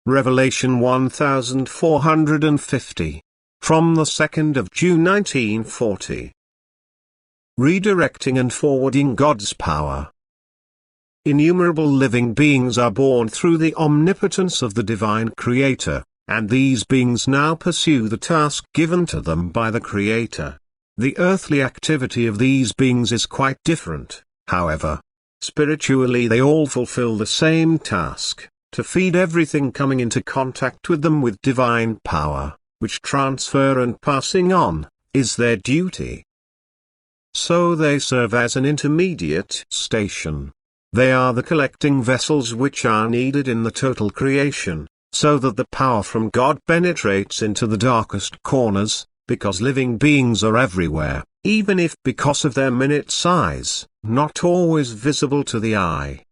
Revelation 1450. From the 2nd of June 1940. Redirecting and forwarding God's power. Innumerable living beings are born through the omnipotence of the divine Creator, and these beings now pursue the task given to them by the Creator. The earthly activity of these beings is quite different, however. Spiritually they all fulfill the same task, to feed everything coming into contact with them with divine power, which transfer and passing on, is their duty. So they serve as an intermediate station. They are the collecting vessels which are needed in the total creation, so that the power from God penetrates into the darkest corners, because living beings are everywhere, even if because of their minute size, not always visible to the eye.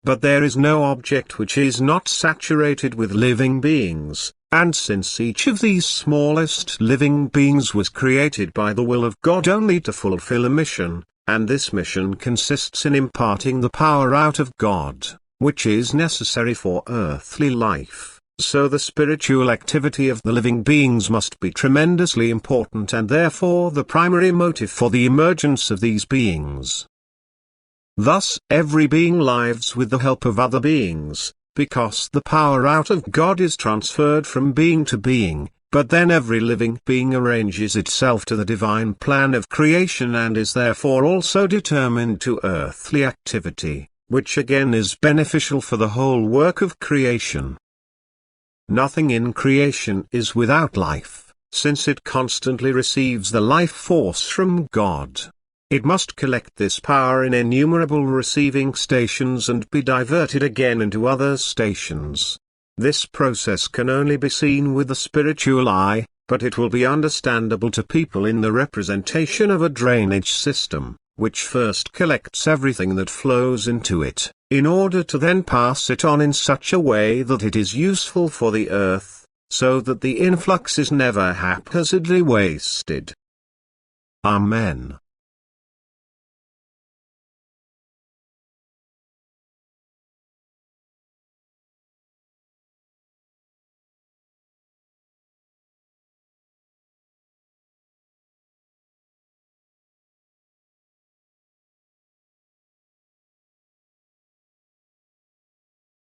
But there is no object which is not saturated with living beings, and since each of these smallest living beings was created by the will of God only to fulfill a mission, and this mission consists in imparting the power out of God, which is necessary for earthly life, so the spiritual activity of the living beings must be tremendously important and therefore the primary motive for the emergence of these beings. Thus, every being lives with the help of other beings, because the power out of God is transferred from being to being, but then every living being arranges itself to the divine plan of creation and is therefore also determined to earthly activity, which again is beneficial for the whole work of creation. Nothing in creation is without life, since it constantly receives the life force from God. It must collect this power in innumerable receiving stations and be diverted again into other stations. This process can only be seen with the spiritual eye, but it will be understandable to people in the representation of a drainage system, which first collects everything that flows into it, in order to then pass it on in such a way that it is useful for the earth, so that the influx is never haphazardly wasted. Amen.